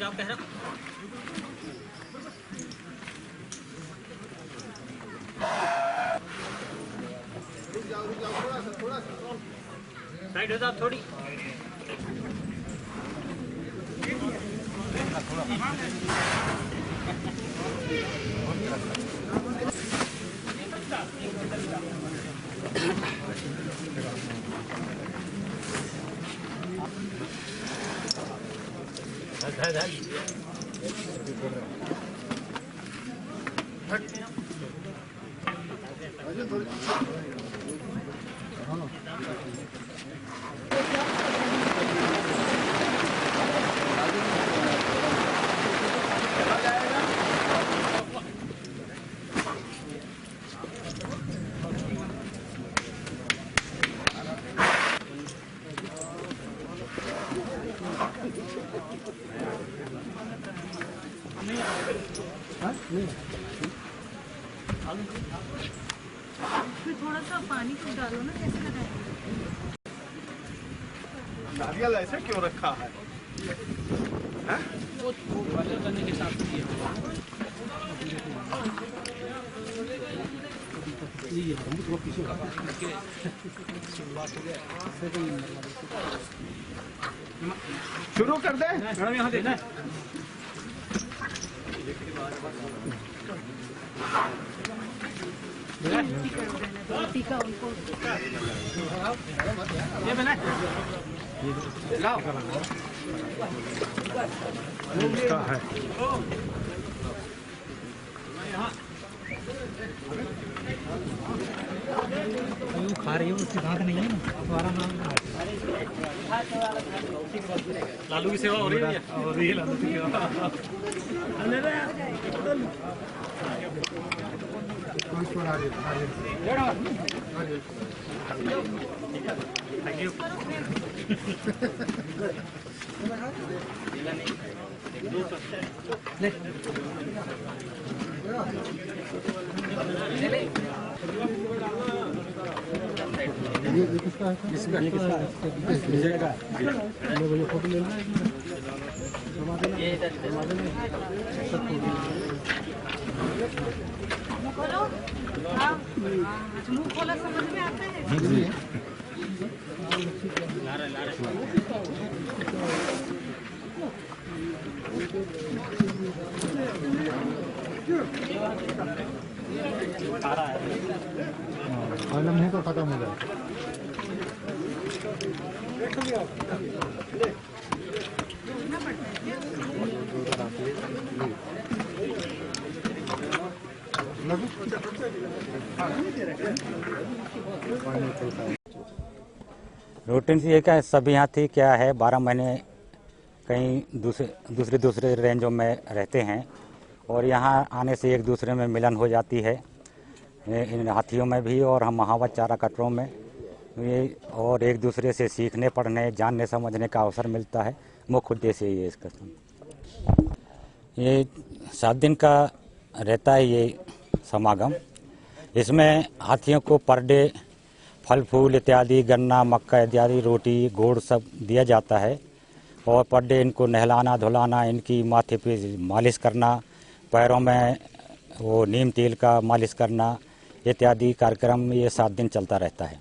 जाओ कह रहा साइड हो जाओ थोड़ी थोड़ा सा पानी को डालो ना, कैसे लगाएंगे? नारियल ऐसे क्यों रखा है? वो करने के साथ शुरू कर दे मैडम यहाँ देना टीका उनको ये बना लाओ है खा रही हो उसकी दांत नहीं है ना तो आराम लालू की सेवा हो रही है लालू की सेवा थैंक यू ये किसका है? इसका फोटो ले लेना खोलो। हाँ, मुंह खोला समझ में आता है। आलम है तो खत्म हो जाए। रूटीन से ये क्या सभी यहाँ थी क्या है 12 महीने कहीं दूसरे रेंजों में रहते हैं और यहाँ आने से एक दूसरे में मिलन हो जाती है इन हाथियों में भी और हम महावत चारा कटरों में ये और एक दूसरे से सीखने पढ़ने जानने समझने का अवसर मिलता है। मुख्य उद्देश्य ये इसका ये 7 दिन का रहता है ये समागम। इसमें हाथियों को पर डे फल फूल इत्यादि गन्ना मक्का इत्यादि रोटी गुड़ सब दिया जाता है और पर डे इनको नहलाना धुलाना इनकी माथे पे मालिश करना पैरों में वो नीम तेल का मालिश करना इत्यादि कार्यक्रम ये 7 दिन चलता रहता है।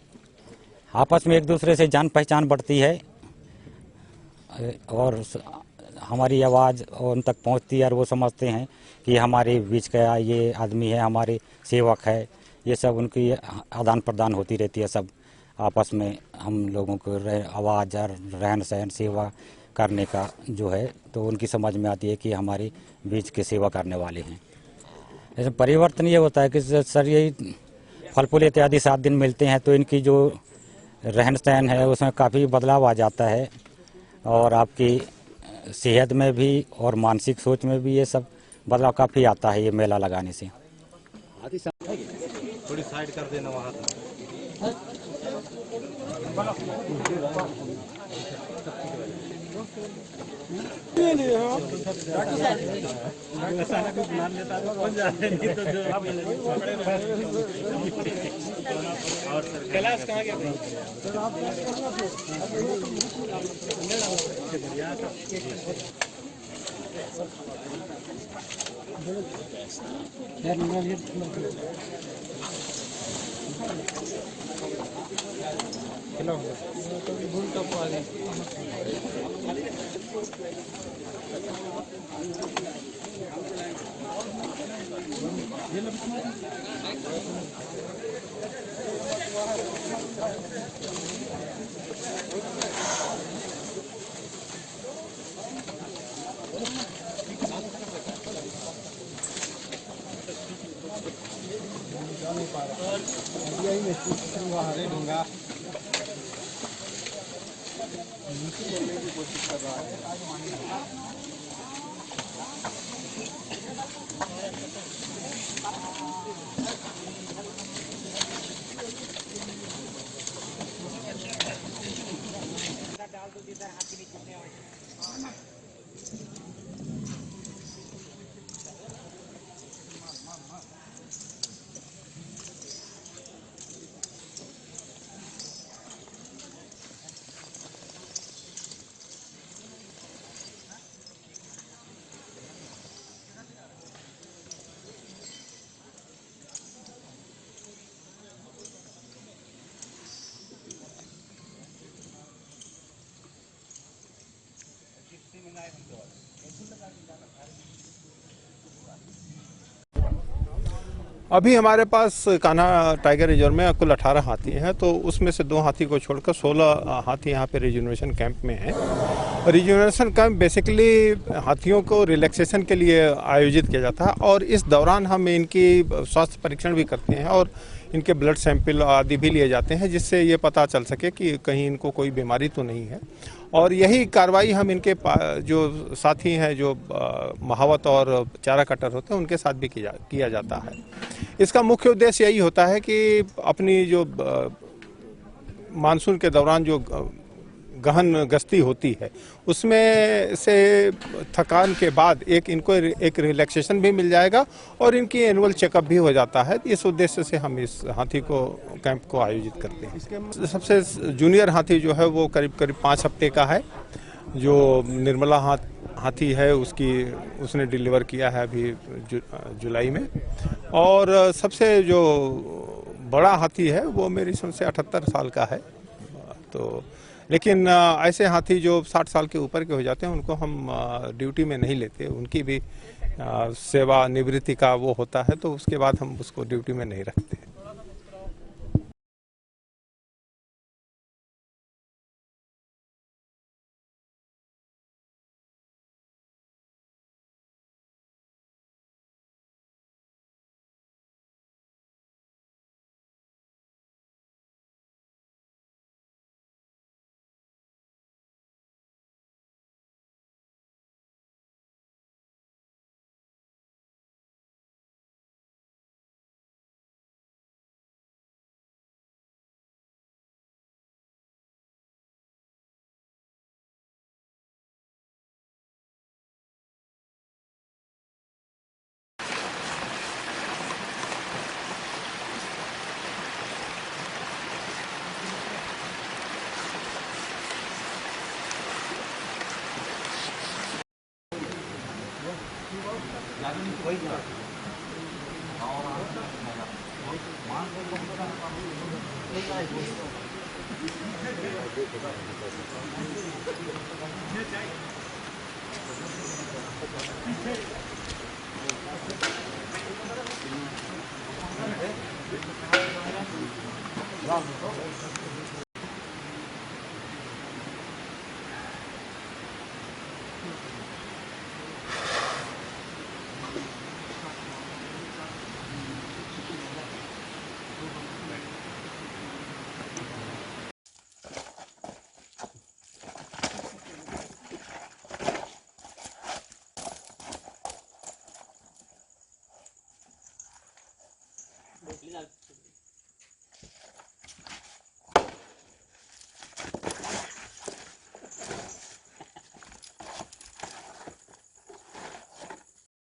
आपस में एक दूसरे से जान पहचान बढ़ती है और हमारी आवाज़ उन तक पहुंचती है और वो समझते हैं कि हमारे बीच का ये आदमी है हमारे सेवक है। ये सब उनकी आदान प्रदान होती रहती है। सब आपस में हम लोगों को आवाज़ और रहन सहन सेवा करने का जो है तो उनकी समझ में आती है कि हमारे बीच के सेवा करने वाले हैं। जैसे परिवर्तन ये होता है कि सर ये फल फूल इत्यादि 7 दिन मिलते हैं तो इनकी जो रहन सहन है उसमें काफ़ी बदलाव आ जाता है और आपकी सेहत में भी और मानसिक सोच में भी ये सब बदलाव काफ़ी आता है ये मेला लगाने से। थोड़ी साइड कर देना वहाँ कैलाश कहाँ गया? अभी हमारे पास कान्हा टाइगर रिजर्व में कुल 18 हाथी हैं, तो उसमें से 2 हाथी को छोड़कर 16 हाथी यहाँ पे रिजुनरेशन कैंप में हैं। रिजुनरेशन कैंप बेसिकली हाथियों को रिलैक्सेशन के लिए आयोजित किया जाता है और इस दौरान हम इनकी स्वास्थ्य परीक्षण भी करते हैं और इनके ब्लड सैंपल आदि भी लिए जाते हैं, जिससे ये पता चल सके कि कहीं इनको कोई बीमारी तो नहीं है। और यही कार्रवाई हम इनके जो साथी हैं, जो महावत और चारा कटर होते हैं, उनके साथ भी किया जाता है। इसका मुख्य उद्देश्य यही होता है कि अपनी जो मानसून के दौरान जो गहन गश्ती होती है, उसमें से थकान के बाद इनको एक रिलैक्सेशन भी मिल जाएगा और इनकी एनुअल चेकअप भी हो जाता है। इस उद्देश्य से हम इस हाथी को कैंप को आयोजित करते हैं। सबसे जूनियर हाथी जो है वो करीब 5 हफ्ते का है, जो निर्मला हाथी है, उसने डिलीवर किया है अभी जुलाई में। और सबसे जो बड़ा हाथी है वो मेरी समझ से 78 साल का है। तो लेकिन ऐसे हाथी जो 60 साल के ऊपर के हो जाते हैं, उनको हम ड्यूटी में नहीं लेते। उनकी भी सेवा निवृत्ति का वो होता है, तो उसके बाद हम उसको ड्यूटी में नहीं रखते।